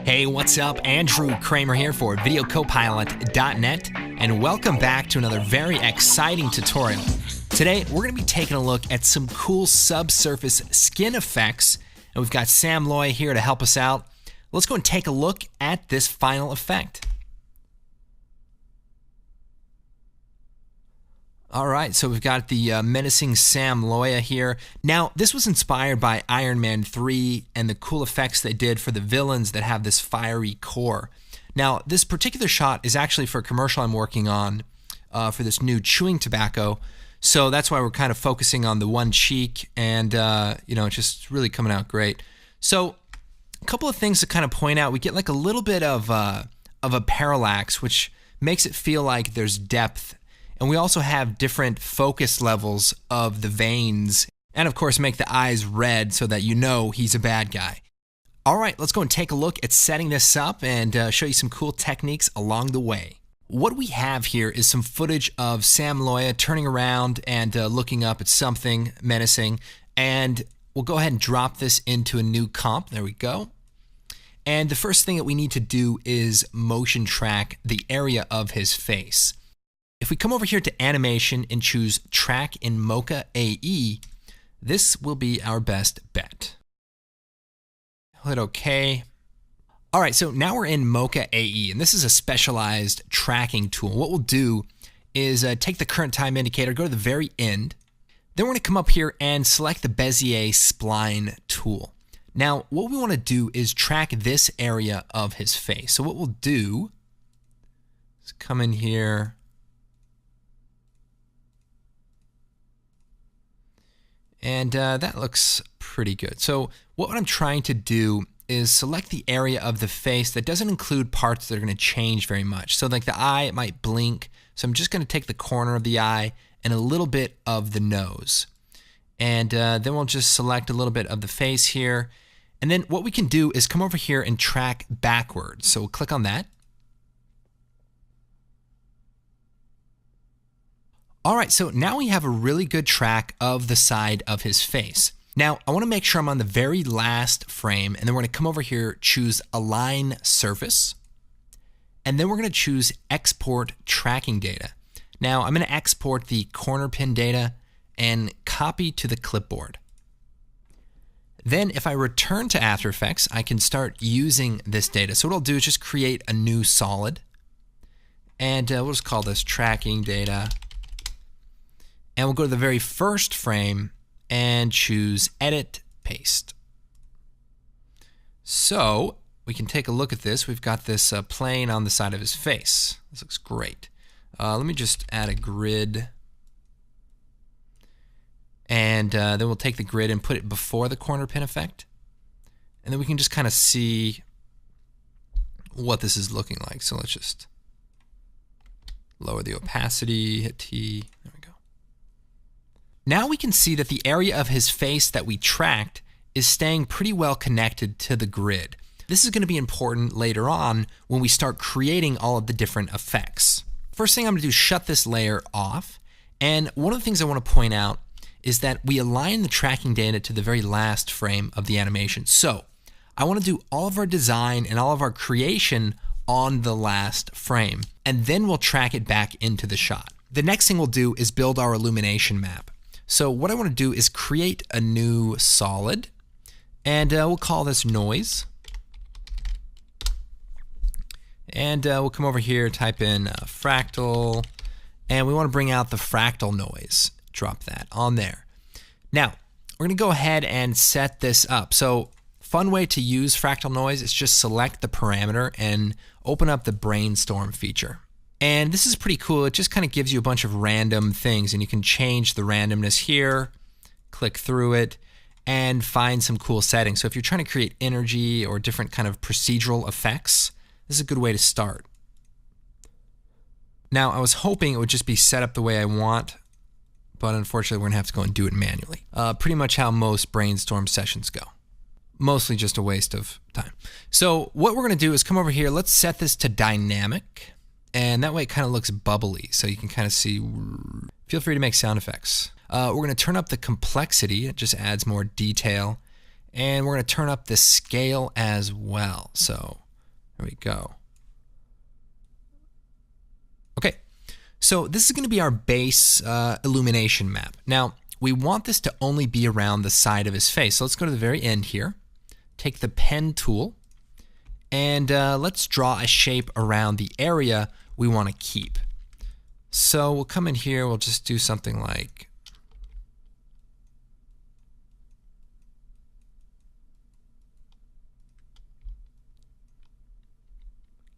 Hey, what's up? Andrew Kramer here for VideoCopilot.net, and welcome back to another very exciting tutorial. Today, we're going to be taking a look at some cool subsurface skin effects, and we've got Sam Loy here to help us out. Let's go and take a look at this final effect. All right, so we've got the menacing Sam Loy here. Now, this was inspired by Iron Man 3 and the cool effects they did for the villains that have this fiery core. Now, this particular shot is actually for a commercial I'm working on for this new chewing tobacco. So that's why we're kind of focusing on the one cheek, and it's just really coming out great. So a couple of things to kind of point out. We get like a little bit of a parallax, which makes it feel like there's depth. And we also have different focus levels of the veins, and of course make the eyes red so that you know he's a bad guy. All right, let's go and take a look at setting this up and show you some cool techniques along the way. What we have here is some footage of Sam Loy turning around and looking up at something menacing, and we'll go ahead and drop this into a new comp. There we go. And the first thing that we need to do is motion track the area of his face. If we come over here to animation and choose track in Mocha AE, this will be our best bet. Hit OK. All right, so now we're in Mocha AE, and this is a specialized tracking tool. What we'll do is take the current time indicator, go to the very end. Then we're going to come up here and select the Bezier Spline tool. Now, what we want to do is track this area of his face. So what we'll do is come in here. And that looks pretty good. So what I'm trying to do is select the area of the face that doesn't include parts that are going to change very much. So like the eye, it might blink. So I'm just going to take the corner of the eye and a little bit of the nose. And then we'll just select a little bit of the face here. And then what we can do is come over here and track backwards. So we'll click on that. All right, so now we have a really good track of the side of his face. Now, I want to make sure I'm on the very last frame, and then we're going to come over here, choose Align Surface, and then we're going to choose Export Tracking Data. Now, I'm going to export the corner pin data and copy to the clipboard. Then, if I return to After Effects, I can start using this data. So what I'll do is just create a new solid, and we'll just call this Tracking Data. And we'll go to the very first frame and choose Edit, Paste. So we can take a look at this. We've got this plane on the side of his face. This looks great. Let me just add a grid. And then we'll take the grid and put it before the corner pin effect. And then we can just kind of see what this is looking like. So let's just lower the opacity, hit T. There we go. Now we can see that the area of his face that we tracked is staying pretty well connected to the grid. This is going to be important later on when we start creating all of the different effects. First thing I'm going to do is shut this layer off. And one of the things I want to point out is that we align the tracking data to the very last frame of the animation. So I want to do all of our design and all of our creation on the last frame, and then we'll track it back into the shot. The next thing we'll do is build our illumination map. So what I want to do is create a new solid, and we'll call this noise. And we'll come over here, type in fractal, and we want to bring out the fractal noise. Drop that on there. Now, we're going to go ahead and set this up. So fun way to use fractal noise is just select the parameter and open up the brainstorm feature. And this is pretty cool. It just kind of gives you a bunch of random things, and you can change the randomness here, click through it, and find some cool settings. So if you're trying to create energy or different kind of procedural effects, this is a good way to start. Now, I was hoping it would just be set up the way I want, but unfortunately we're gonna have to go and do it manually. Pretty much how most brainstorm sessions go. Mostly just a waste of time. So what we're gonna do is come over here, let's set this to dynamic. And that way it kind of looks bubbly, so you can kind of see. Feel free to make sound effects. We're going to turn up the complexity. It just adds more detail. And we're going to turn up the scale as well. So There we go. Okay, so this is going to be our base illumination map. Now, we want this to only be around the side of his face. So let's go to the very end here, take the pen tool, and let's draw a shape around the area we want to keep. So we'll come in here, we'll just do something like,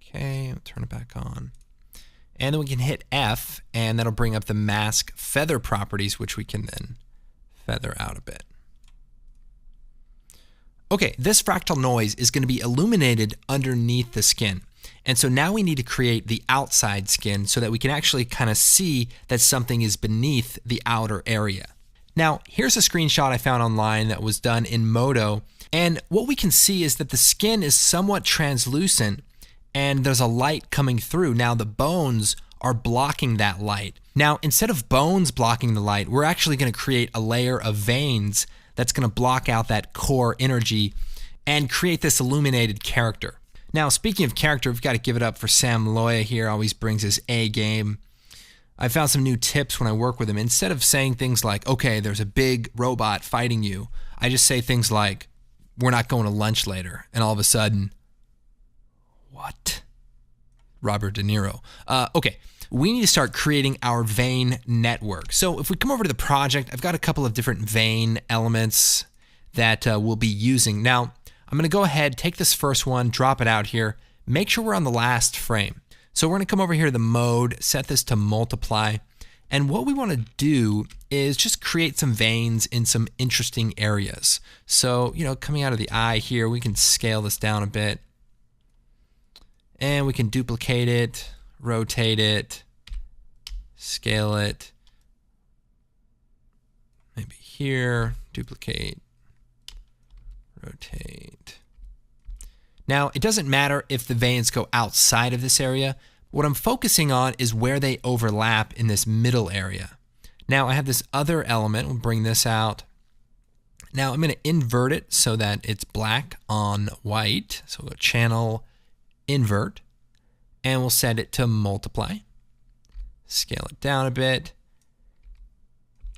okay, I'll turn it back on. And then we can hit F, and that'll bring up the mask feather properties, which we can then feather out a bit. Okay, this fractal noise is going to be illuminated underneath the skin. And so now we need to create the outside skin so that we can actually kind of see that something is beneath the outer area. Now, here's a screenshot I found online that was done in Modo. And what we can see is that the skin is somewhat translucent, and there's a light coming through. Now the bones are blocking that light. Now, instead of bones blocking the light, we're actually going to create a layer of veins that's going to block out that core energy and create this illuminated character. Now, speaking of character, we've got to give it up for Sam Loya here. Always brings his A game. I found some new tips when I work with him. Instead of saying things like, okay, there's a big robot fighting you, I just say things like, we're not going to lunch later. And all of a sudden, what? Robert De Niro. Okay, we need to start creating our vein network. So if we come over to the project, I've got a couple of different vein elements that we'll be using. Now, I'm going to go ahead, take this first one, drop it out here, make sure we're on the last frame. So we're going to come over here to the mode, set this to multiply. And what we want to do is just create some veins in some interesting areas. So, coming out of the eye here, we can scale this down a bit. And we can duplicate it, rotate it, scale it. Maybe here, duplicate, rotate. Now, it doesn't matter if the veins go outside of this area. What I'm focusing on is where they overlap in this middle area. Now, I have this other element. We'll bring this out. Now, I'm going to invert it so that it's black on white. So we'll go channel, invert, and we'll set it to multiply. Scale it down a bit.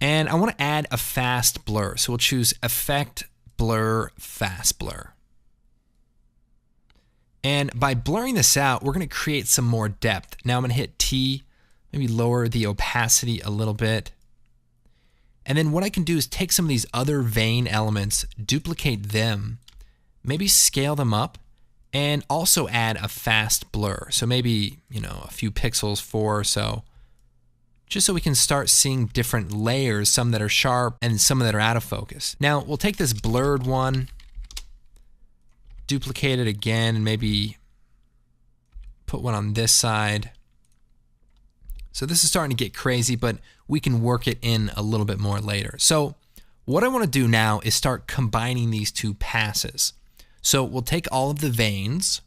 And I want to add a fast blur. So we'll choose Effect, Blur, Fast Blur. And by blurring this out, we're going to create some more depth. Now I'm going to hit T, maybe lower the opacity a little bit. And then what I can do is take some of these other vein elements, duplicate them, maybe scale them up, and also add a fast blur. So maybe, a few pixels, 4 or so, just so we can start seeing different layers, some that are sharp and some that are out of focus. Now we'll take this blurred one, duplicate it again, and maybe put one on this side. So this is starting to get crazy, but we can work it in a little bit more later. So what I want to do now is start combining these two passes. So we'll take all of the veins,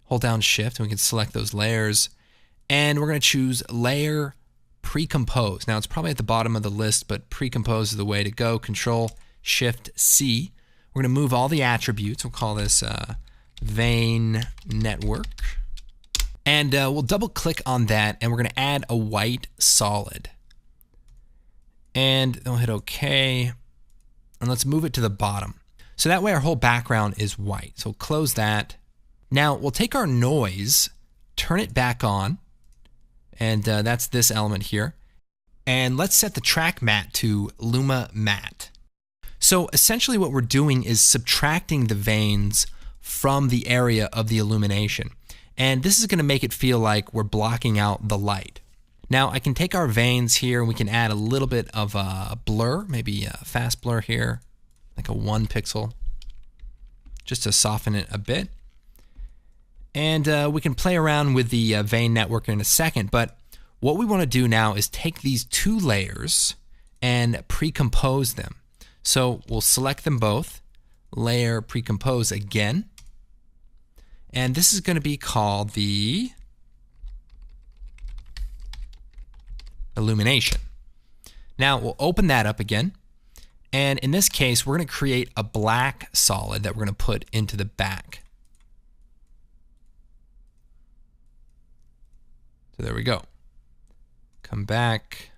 hold down Shift, and we can select those layers. And we're going to choose Layer Pre-Compose. Now, it's probably at the bottom of the list, but Pre-Compose is the way to go. Control Shift C. We're going to move all the attributes. We'll call this Vein Network. And we'll double-click on that, and we're going to add a white solid. And then we'll hit OK. And let's move it to the bottom. So that way our whole background is white. So we'll close that. Now, we'll take our noise, turn it back on. And that's this element here. And let's set the track matte to Luma Matte. So essentially what we're doing is subtracting the veins from the area of the illumination. And this is going to make it feel like we're blocking out the light. Now I can take our veins here and we can add a little bit of a blur, maybe a fast blur here, like a 1 pixel, just to soften it a bit. And we can play around with the vein network in a second, but what we want to do now is take these two layers and pre-compose them. So we'll select them both, layer pre-compose again, and this is going to be called the illumination. Now we'll open that up again, and in this case we're going to create a black solid that we're going to put into the back. So there we go. Come back.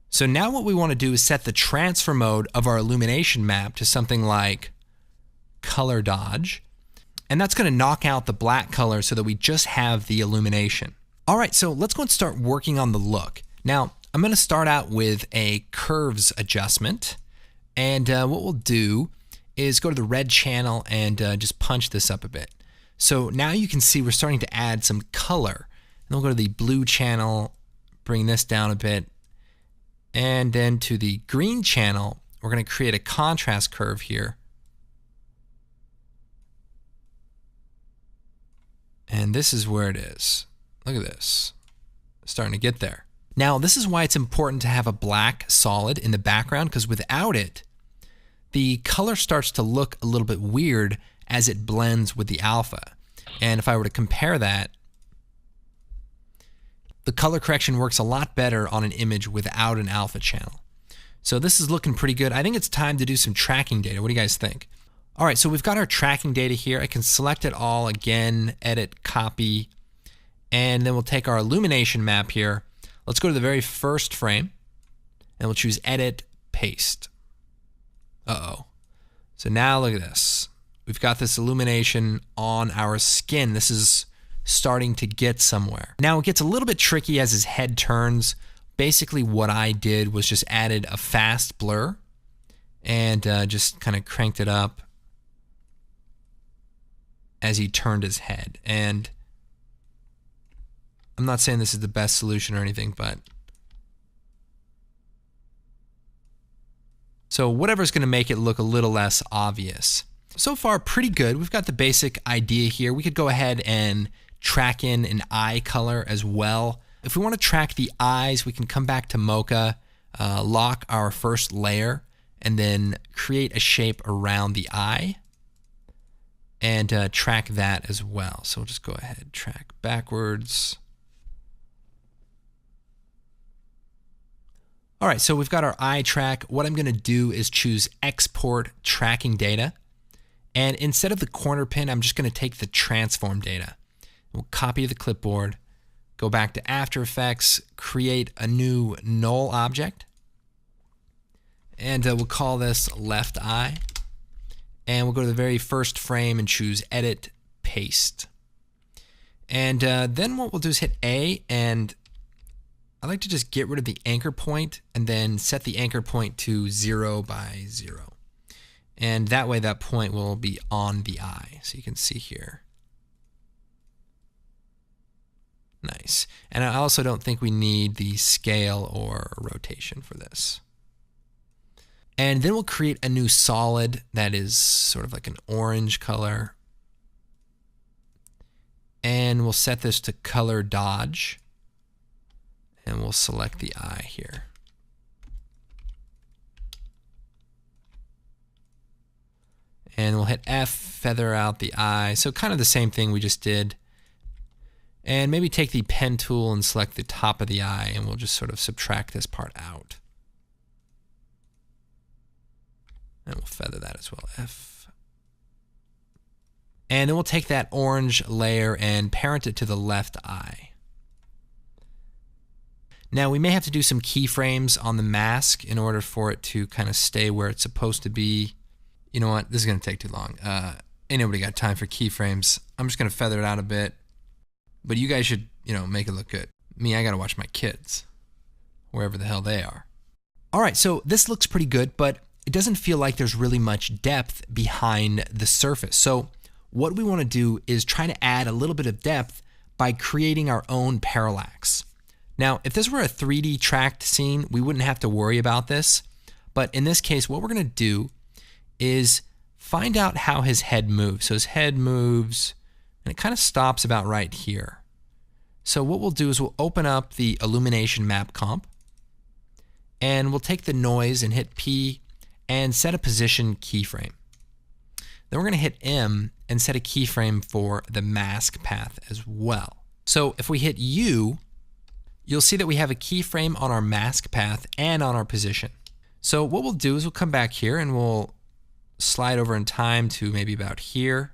So now what we want to do is set the transfer mode of our illumination map to something like color dodge. And that's going to knock out the black color so that we just have the illumination. All right, so let's go and start working on the look. Now, I'm going to start out with a curves adjustment. And what we'll do is go to the red channel and just punch this up a bit. So now you can see we're starting to add some color. And we'll go to the blue channel, bring this down a bit. And then to the green channel, we're going to create a contrast curve here. And this is where it is. Look at this. It's starting to get there. Now, this is why it's important to have a black solid in the background, because without it, the color starts to look a little bit weird as it blends with the alpha. And if I were to compare that, the color correction works a lot better on an image without an alpha channel. So this is looking pretty good. I think it's time to do some tracking data. What do you guys think? All right, so we've got our tracking data here. I can select it all again, edit, copy, and then we'll take our illumination map here. Let's go to the very first frame, and we'll choose edit, paste. Uh-oh. So now look at this. We've got this illumination on our skin. This is starting to get somewhere. Now it gets a little bit tricky as his head turns. Basically what I did was just added a fast blur and just kind of cranked it up as he turned his head. And I'm not saying this is the best solution or anything, but so whatever's going to make it look a little less obvious. So far, pretty good. We've got the basic idea here. We could go ahead and track in an eye color as well. If we want to track the eyes, we can come back to Mocha, lock our first layer, and then create a shape around the eye and track that as well. So we'll just go ahead, track backwards. All right, so we've got our eye track. What I'm going to do is choose export tracking data. And instead of the corner pin, I'm just going to take the transform data. We'll copy the clipboard, go back to After Effects, create a new null object. And we'll call this left eye. And we'll go to the very first frame and choose edit, paste. And then what we'll do is hit A, and I like to just get rid of the anchor point and then set the anchor point to 0 by 0. And that way that point will be on the eye. So you can see here. Nice. And I also don't think we need the scale or rotation for this. And then we'll create a new solid that is sort of like an orange color. And we'll set this to color dodge. And we'll select the eye here. And we'll hit F, feather out the eye. So kind of the same thing we just did. And maybe take the pen tool and select the top of the eye, and we'll just sort of subtract this part out. And we'll feather that as well, F. And then we'll take that orange layer and parent it to the left eye. Now we may have to do some keyframes on the mask in order for it to kind of stay where it's supposed to be. You know what, this is gonna take too long. Ain't nobody got time for keyframes. I'm just gonna feather it out a bit. But you guys should, make it look good. Me, I gotta watch my kids, wherever the hell they are. All right, so this looks pretty good, but it doesn't feel like there's really much depth behind the surface. So what we wanna do is try to add a little bit of depth by creating our own parallax. Now, if this were a 3D tracked scene, we wouldn't have to worry about this. But in this case, what we're gonna do is find out how his head moves. So his head moves, and it kind of stops about right here. So what we'll do is we'll open up the illumination map comp, and we'll take the noise and hit P and set a position keyframe. Then we're going to hit M and set a keyframe for the mask path as well. So if we hit U, you'll see that we have a keyframe on our mask path and on our position. So what we'll do is we'll come back here and we'll slide over in time to maybe about here.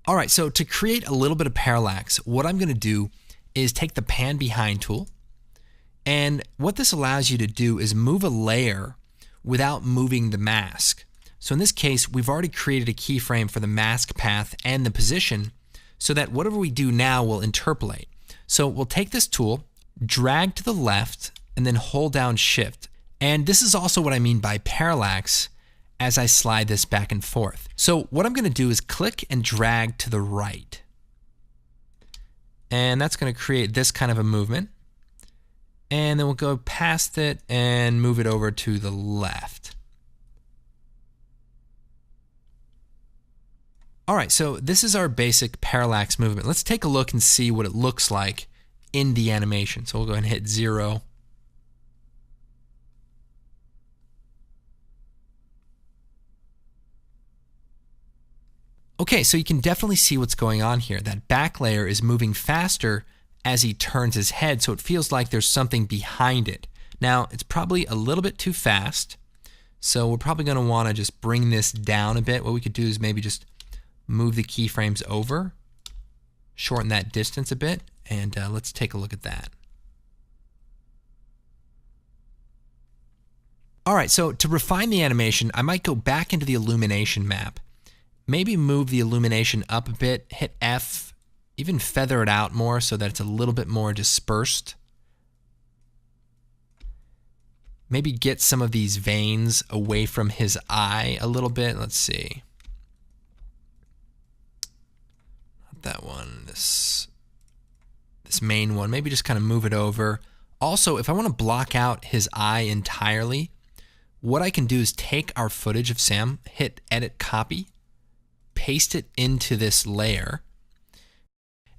All right, so to create a little bit of parallax, what I'm going to do is take the pan behind tool. And what this allows you to do is move a layer without moving the mask. So in this case, we've already created a keyframe for the mask path and the position so that whatever we do now will interpolate. So we'll take this tool, drag to the left, and then hold down Shift. And this is also what I mean by parallax as I slide this back and forth. So what I'm going to do is click and drag to the right. And that's going to create this kind of a movement. And then we'll go past it and move it over to the left. All right, so this is our basic parallax movement. Let's take a look and see what it looks like in the animation. So we'll go ahead and hit 0. Okay, so you can definitely see what's going on here. That back layer is moving faster as he turns his head, so it feels like there's something behind it. Now, it's probably a little bit too fast, so we're probably going to want to just bring this down a bit. What we could do is maybe just move the keyframes over, shorten that distance a bit, and let's take a look at that. All right, so to refine the animation, I might go back into the illumination map, maybe move the illumination up a bit, hit F, even feather it out more so that it's a little bit more dispersed. Maybe get some of these veins away from his eye a little bit. Let's see. Not that one, this main one. Maybe just kind of move it over. Also, if I want to block out his eye entirely, what I can do is take our footage of Sam, hit Edit Copy, paste it into this layer,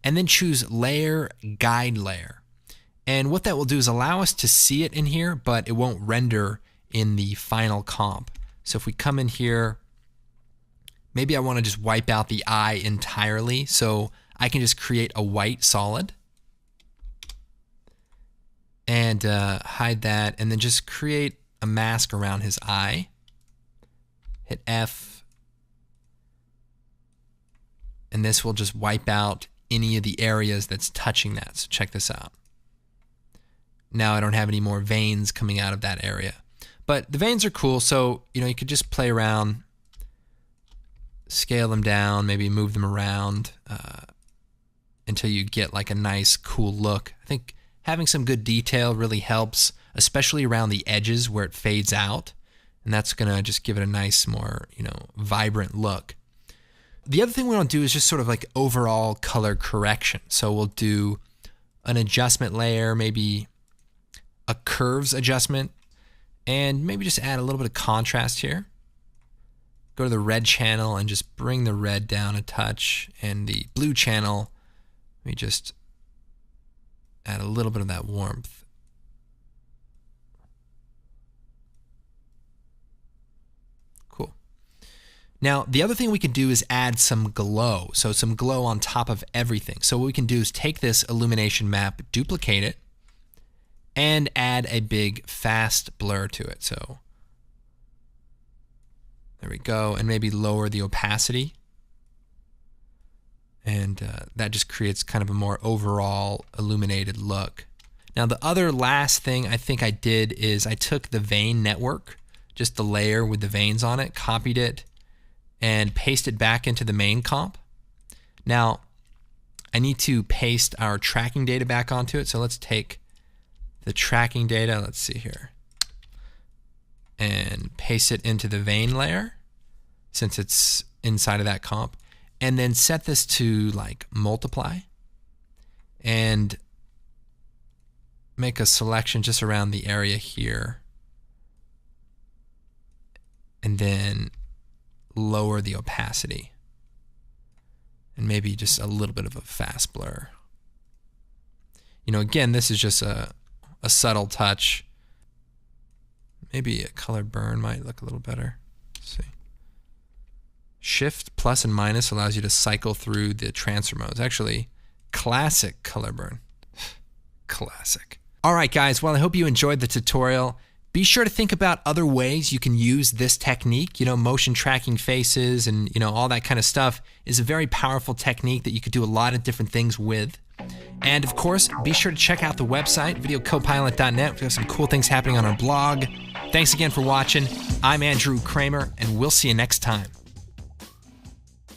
and then choose Layer, Guide Layer. And what that will do is allow us to see it in here, but it won't render in the final comp. So if we come in here, maybe I want to just wipe out the eye entirely, so I can just create a white solid and hide that, and then just create a mask around his eye. Hit F, and this will just wipe out any of the areas that's touching that. So check this out. Now I don't have any more veins coming out of that area. But the veins are cool, so you could just play around, scale them down, maybe move them around until you get like a nice, cool look. I think having some good detail really helps, especially around the edges where it fades out. And that's gonna just give it a nice, more vibrant look. The other thing we want to do is just sort of like overall color correction. So we'll do an adjustment layer, maybe a curves adjustment, and maybe just add a little bit of contrast here. Go to the red channel and just bring the red down a touch, and the blue channel, let me just add a little bit of that warmth. Now, the other thing we can do is add some glow. So some glow on top of everything. So what we can do is take this illumination map, duplicate it, and add a big fast blur to it. So there we go. And maybe lower the opacity. And that just creates kind of a more overall illuminated look. Now, the other last thing I think I did is I took the vein network, just the layer with the veins on it, copied it, and paste it back into the main comp. Now, I need to paste our tracking data back onto it. So let's take the tracking data, let's see here, and paste it into the vein layer since it's inside of that comp. And then set this to like multiply and make a selection just around the area here. And then lower the opacity and maybe just a little bit of a fast blur. Again, this is just a subtle touch. Maybe a color burn might look a little better. Let's see. Shift plus and minus allows you to cycle through the transfer modes. Actually, classic color burn. Classic. All right, guys. Well, I hope you enjoyed the tutorial. Be sure to think about other ways you can use this technique. Motion tracking faces and all that kind of stuff is a very powerful technique that you could do a lot of different things with. And of course, be sure to check out the website, videocopilot.net. We have some cool things happening on our blog. Thanks again for watching. I'm Andrew Kramer, and we'll see you next time.